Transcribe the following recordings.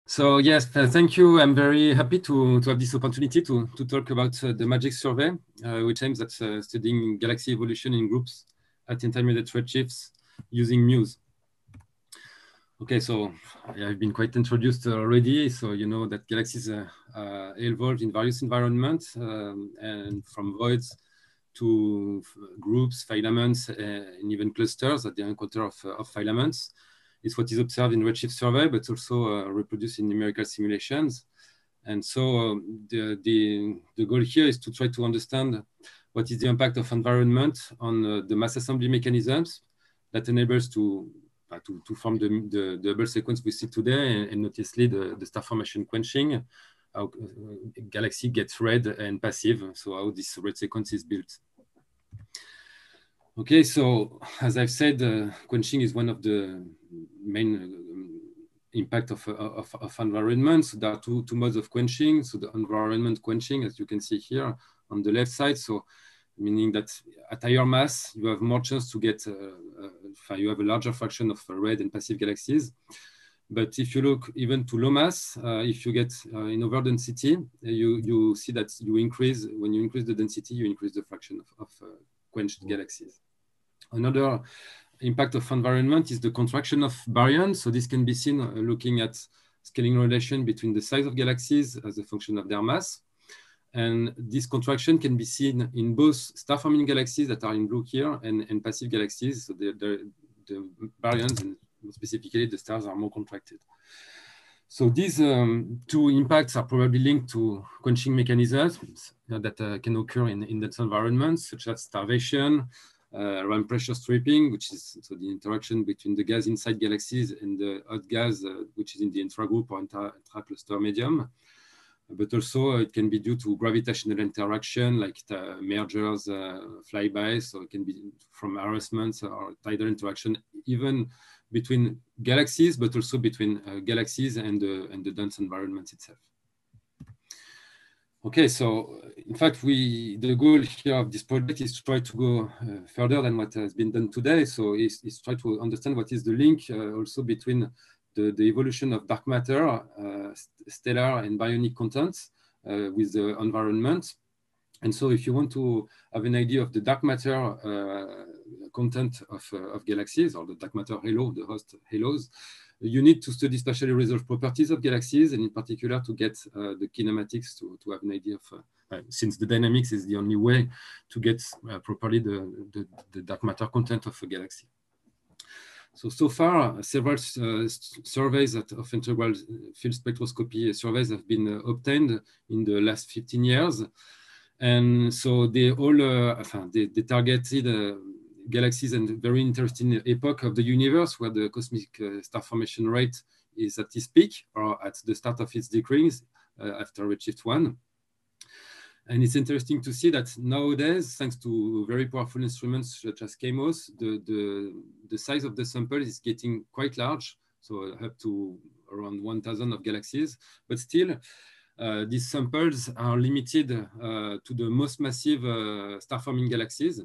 So yes, thank you. I'm very happy to have this opportunity to talk about the MAGIC survey, which aims at studying galaxy evolution in groups at intermediate redshifts using Muse. Okay, so I've been quite introduced already. So you know that galaxies evolve in various environments, and from voids to groups, filaments, and even clusters at the encounter of filaments. It's what is observed in Redshift survey, but also reproduced in numerical simulations. And so the goal here is to try to understand what is the impact of environment on the mass assembly mechanisms that enables to form the double sequence we see today, and noticeably the star formation quenching, how galaxy gets red and passive, so how this red sequence is built. Okay, so as I've said, quenching is one of the main impact of environment. So there are two modes of quenching. So the environment quenching, as you can see here on the left side, so meaning that at higher mass, you have more chance to get, you have a larger fraction of red and passive galaxies. But if you look even to low mass, if you get in over density, you see that you increase, when you increase the density, you increase the fraction of quenched galaxies. Another impact of environment is the contraction of baryons. So this can be seen looking at scaling relation between the size of galaxies as a function of their mass. And this contraction can be seen in both star-forming galaxies that are in blue here and passive galaxies. So the baryons, and specifically the stars, are more contracted. So these two impacts are probably linked to quenching mechanisms that can occur in that environment, such as starvation, around pressure stripping, which is so the interaction between the gas inside galaxies and the hot gas, which is in the intragroup or intra-cluster medium. But also it can be due to gravitational interaction, like mergers, flybys. So it can be from harassments or tidal interaction, even between galaxies, but also between galaxies and the dense environment itself. Okay, so in fact, the goal here of this project is to try to go further than what has been done today. So it's try to understand what is the link also between the evolution of dark matter, stellar and baryonic contents with the environment. And so if you want to have an idea of the dark matter content of galaxies, or the dark matter halo, the host halos, you need to study spatially resolved properties of galaxies, and in particular to get the kinematics to have an idea of, since the dynamics is the only way to get properly the dark matter content of a galaxy. So far, several surveys of integral field spectroscopy surveys have been obtained in the last 15 years. And so they all, they targeted galaxies and very interesting epoch of the universe where the cosmic star formation rate is at its peak or at the start of its decrease after redshift 1. And it's interesting to see that nowadays, thanks to very powerful instruments such as CMOS, the size of the sample is getting quite large, so up to around 1,000 of galaxies. But still, these samples are limited to the most massive star-forming galaxies.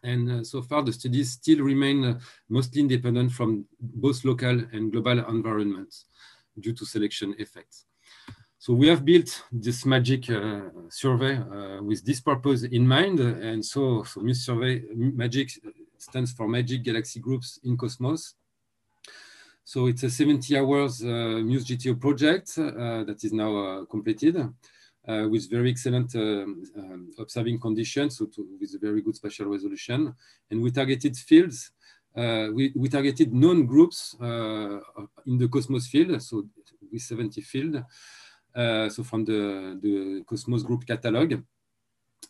And so far, the studies still remain mostly independent from both local and global environments due to selection effects. So we have built this MAGIC survey with this purpose in mind. And so Muse survey, MAGIC stands for Magic Galaxy Groups in Cosmos. So it's a 70 hours Muse GTO project that is now completed with very excellent observing conditions, so with a very good spatial resolution. And we targeted fields. We targeted known groups in the Cosmos field, so with 70 field. So from the Cosmos group catalog.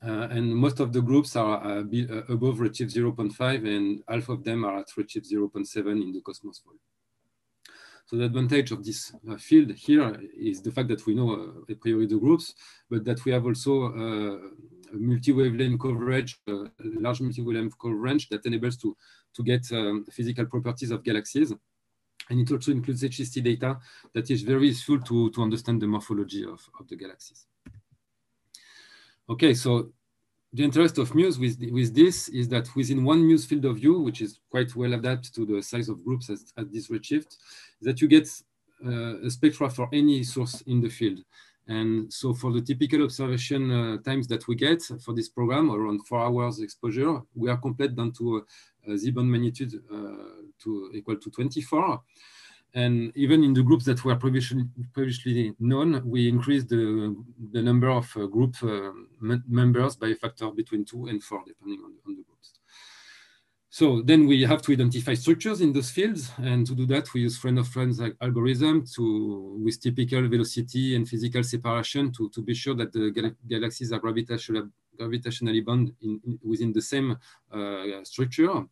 And most of the groups are above redshift 0.5, and half of them are at redshift 0.7 in the Cosmos fold. So the advantage of this field here is the fact that we know a priori the groups, but that we have also a multi-wavelength coverage, large multi-wavelength coverage that enables to get physical properties of galaxies. And it also includes HST data that is very useful to understand the morphology of the galaxies. Okay, so the interest of Muse with this is that within one Muse field of view, which is quite well adapted to the size of groups at this redshift, that you get a spectra for any source in the field. And so for the typical observation times that we get for this program, around 4 hours exposure, we are complete down to a Z-band magnitude equal to 24. And even in the groups that were previously known, we increased the number of group members by a factor between 2 and 4, depending on the groups. So then we have to identify structures in those fields. And to do that, we use friend of friends algorithm with typical velocity and physical separation to be sure that the galaxies are gravitationally bound within the same structure.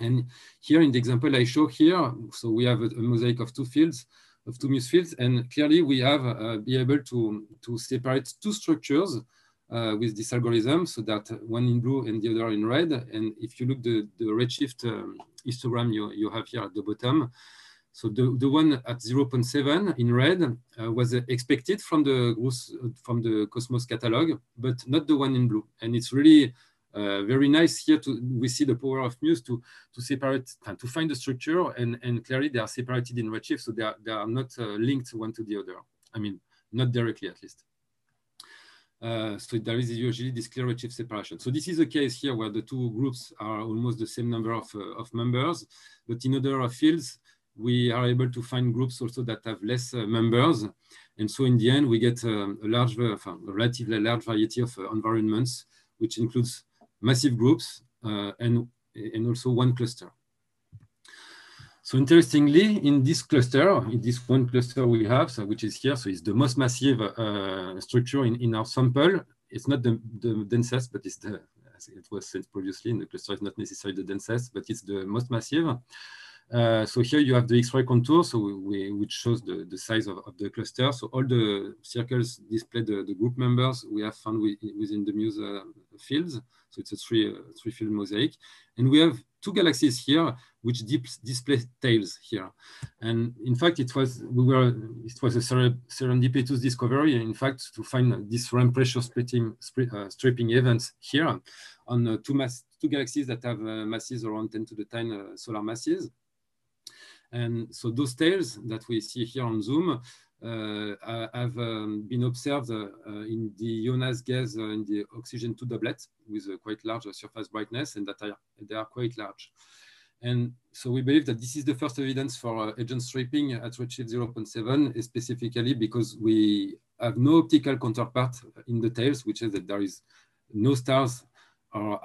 And here in the example I show here, so we have a mosaic of two fields, of two Muse fields, and clearly we have be able to separate two structures with this algorithm, so that one in blue and the other in red. And if you look the redshift histogram you have here at the bottom, so the one at 0.7 in red was expected from the Cosmos catalog, but not the one in blue. And it's really very nice here we see the power of Muse to separate and to find the structure, and clearly they are separated in redshift, so they are not linked one to the other. I mean, not directly at least. So there is usually this clear redshift separation. So this is a case here where the two groups are almost the same number of members, but in other fields, we are able to find groups also that have less members. And so in the end, we get a relatively large variety of environments, which includes massive groups and also one cluster. So interestingly, in this cluster, in this one cluster we have, so which is here, so it's the most massive structure in our sample. It's not the densest, but it's as it was said previously, in the cluster is not necessarily the densest, but it's the most massive. So here you have the X-ray contour, so which shows the size of the cluster. So all the circles display the group members we have found within the Muse fields. So it's a three field mosaic. And we have two galaxies here, which display tails here. And in fact, it was a serendipitous discovery, in fact, to find this ramp pressure stripping events here on two galaxies that have masses around 10 to the 10 solar masses. And so those tails that we see here on Zoom have been observed in the Jonas gas in the oxygen 2 doublet with a quite large surface brightness, and that they are quite large. And so we believe that this is the first evidence for agent stripping at redshift 0.7, specifically because we have no optical counterpart in the tails, which is that there is no stars or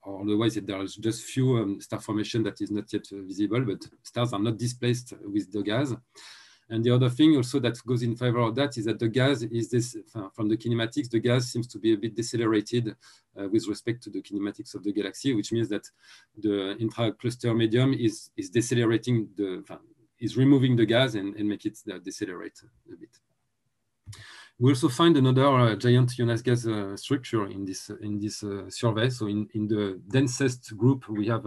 otherwise there is just few star formation that is not yet visible, but stars are not displaced with the gas. And the other thing also that goes in favor of that is that the gas is this, from the kinematics, the gas seems to be a bit decelerated with respect to the kinematics of the galaxy, which means that the intra-cluster medium is decelerating, is removing the gas and make it decelerate a bit. We also find another giant Jonas gas structure in this survey. So in the densest group we have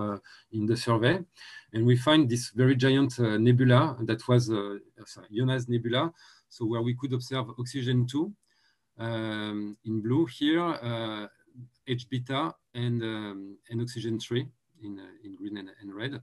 in the survey, and we find this very giant nebula that was Jonas Nebula. So where we could observe oxygen 2 in blue here, H beta and oxygen 3 in green and red.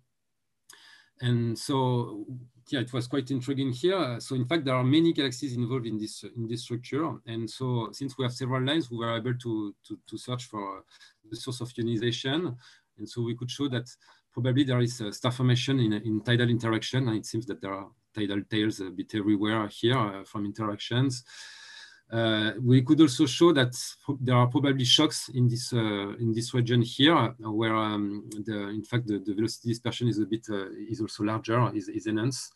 And so, yeah, it was quite intriguing here. So in fact, there are many galaxies involved in this structure. And so since we have several lines, we were able to search for the source of ionization. And so we could show that probably there is a star formation in tidal interaction. And it seems that there are tidal tails a bit everywhere here from interactions. We could also show that there are probably shocks in this region here, where in fact the velocity dispersion is a bit is also larger, is enhanced.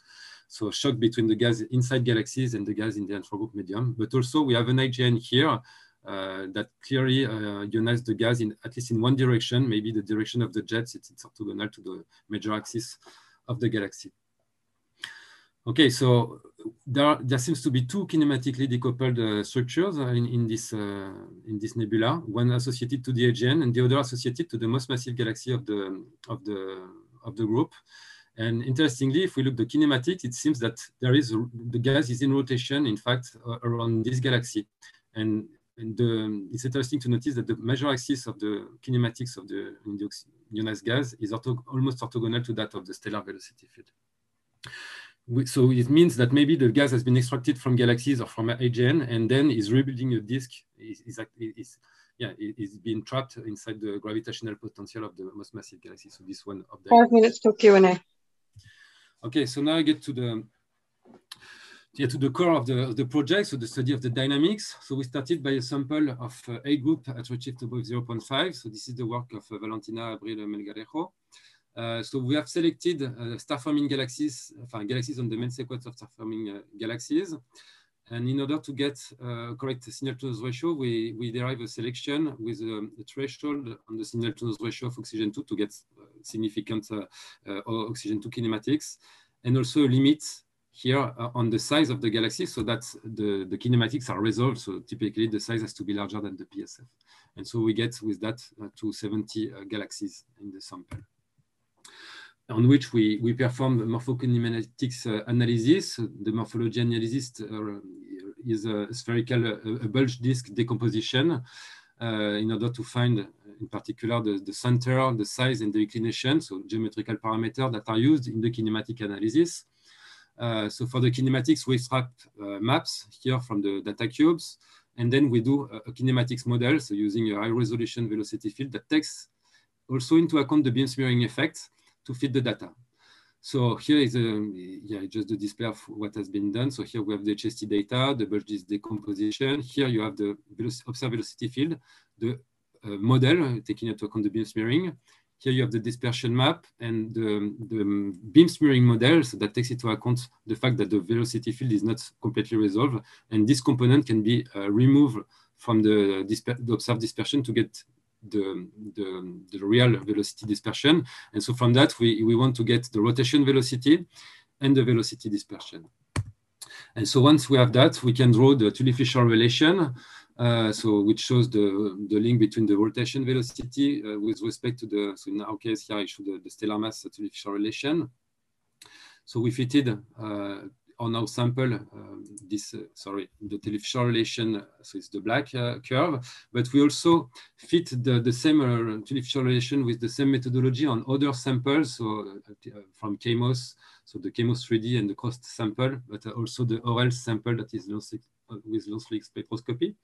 So shock between the gas inside galaxies and the gas in the intragroup medium. But also we have an IGN here that clearly ionize the gas in at least in one direction, maybe the direction of the jets. It's orthogonal to the major axis of the galaxy. Okay, so there seems to be two kinematically decoupled structures in this nebula, one associated to the AGN and the other associated to the most massive galaxy of the group. And interestingly, if we look at the kinematics, it seems that the gas is in rotation, in fact, around this galaxy. And it's interesting to notice that the major axis of the kinematics of the Jonas gas is almost orthogonal to that of the stellar velocity field. So it means that maybe the gas has been extracted from galaxies or from AGN, and then is rebuilding a disk. Is being trapped inside the gravitational potential of the most massive galaxy. So this one of the 5 minutes till Q&A. Okay, so now I get to the core of the project, so the study of the dynamics. So we started by a sample of A group at redshift above 0.5. So this is the work of Valentina Abril-Melgarejo. So we have selected star-forming galaxies on the main sequence of star-forming galaxies. And in order to get correct signal-to-noise ratio, we derive a selection with a threshold on the signal-to-noise ratio of oxygen 2 to get significant oxygen 2 kinematics, and also a limit here on the size of the galaxy so that the kinematics are resolved. So typically the size has to be larger than the PSF. And so we get with that to 70 galaxies in the sample, on which we perform morphokinematics analysis. The morphology analysis is a spherical a bulge disk decomposition in order to find, in particular, the center, the size, and the inclination, so geometrical parameters that are used in the kinematic analysis. So for the kinematics, we extract maps here from the data cubes, and then we do a kinematics model, so using a high-resolution velocity field that takes also into account the beam smearing effect to fit the data. So here is just the display of what has been done. So here we have the HST data, the bulge disk decomposition. Here you have the observed velocity field, the model taking into account the beam smearing. Here you have the dispersion map and the beam smearing model, so that takes into account the fact that the velocity field is not completely resolved, and this component can be removed from the observed dispersion to get the real velocity dispersion. And so from that, we want to get the rotation velocity and the velocity dispersion. And so once we have that, we can draw the Tully-Fisher relation, which shows the link between the rotation velocity with respect to so in our case here I show the stellar mass Tully-Fisher relation. So we fitted on our sample the Tully-Fisher relation, so it's the black curve, but we also fit the same Tully-Fisher relation with the same methodology on other samples, so from CHAMOS, so the CHAMOS 3D and the CROST sample, but also the OREL sample that is with low-slit spectroscopy.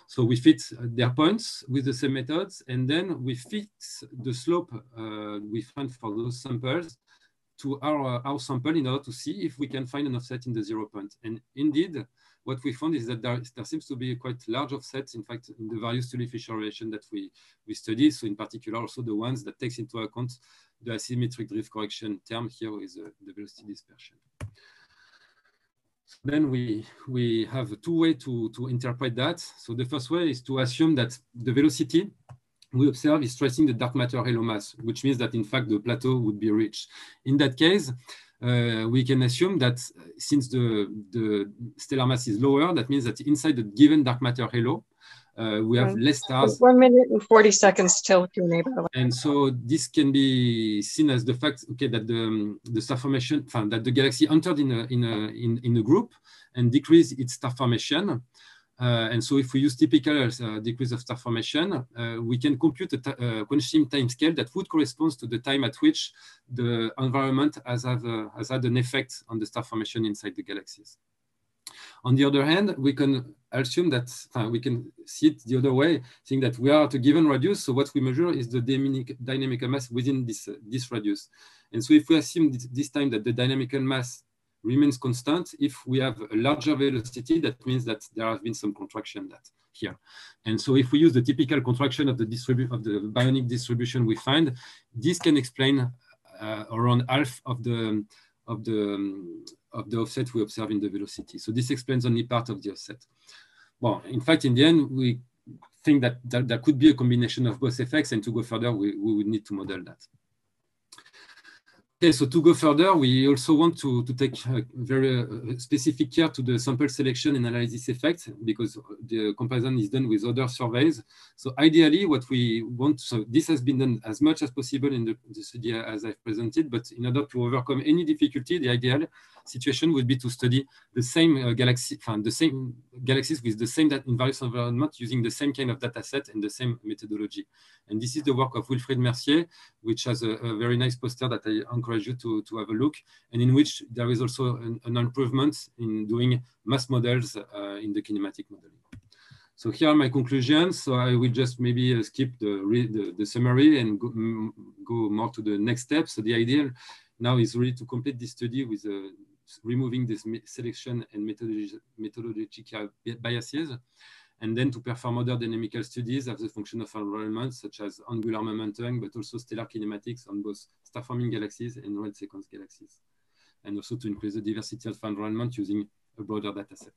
So we fit their points with the same methods, and then we fix the slope we find for those samples to our sample in order to see if we can find an offset in the 0 point. And indeed, what we found is that there seems to be a quite large offset, in fact, in the various Tully-Fisher relations that we study. So in particular, also the ones that takes into account the asymmetric drift correction term here is the velocity dispersion. Then we have two ways to interpret that. So the first way is to assume that the velocity we observe is tracing the dark matter halo mass, which means that in fact the plateau would be reached. In that case, we can assume that since the stellar mass is lower, that means that inside the given dark matter halo, we have less stars. 1 minute and 40 seconds till Q&A. And so this can be seen as the fact, okay, that the star formation, that the galaxy entered in a group and decreased its star formation. And so if we use typical decrease of star formation, we can compute a quantity time scale that would correspond to the time at which the environment has had an effect on the star formation inside the galaxies. On the other hand, we can assume that we can see it the other way, saying that we are at a given radius. So what we measure is the dynamical mass within this radius. And so if we assume this time that the dynamical mass remains constant, if we have a larger velocity, that means that there has been some contraction here. And so if we use the typical contraction of the baryonic distribution we find, this can explain around half of the offset we observe in the velocity. So this explains only part of the offset. Well, in fact, in the end, we think that there could be a combination of both effects, and to go further, we would need to model that. Okay, so to go further, we also want to take very specific care to the sample selection and analysis effect, because the comparison is done with other surveys. So ideally, what we want, so this has been done as much as possible in the study as I've presented, but in order to overcome any difficulty, the ideal situation would be to study the same galaxies with the same in various environments using the same kind of data set and the same methodology. And this is the work of Wilfried Mercier, which has a very nice poster that I encourage encourage you to have a look, and in which there is also an improvement in doing mass models in the kinematic modeling. So here are my conclusions. So I will just maybe skip the summary and go more to the next step. So the idea now is really to complete this study with removing this selection and methodological biases, and then to perform other dynamical studies of the function of environment, such as angular momentum, but also stellar kinematics on both star-forming galaxies and red sequence galaxies, and also to increase the diversity of environment using a broader data set.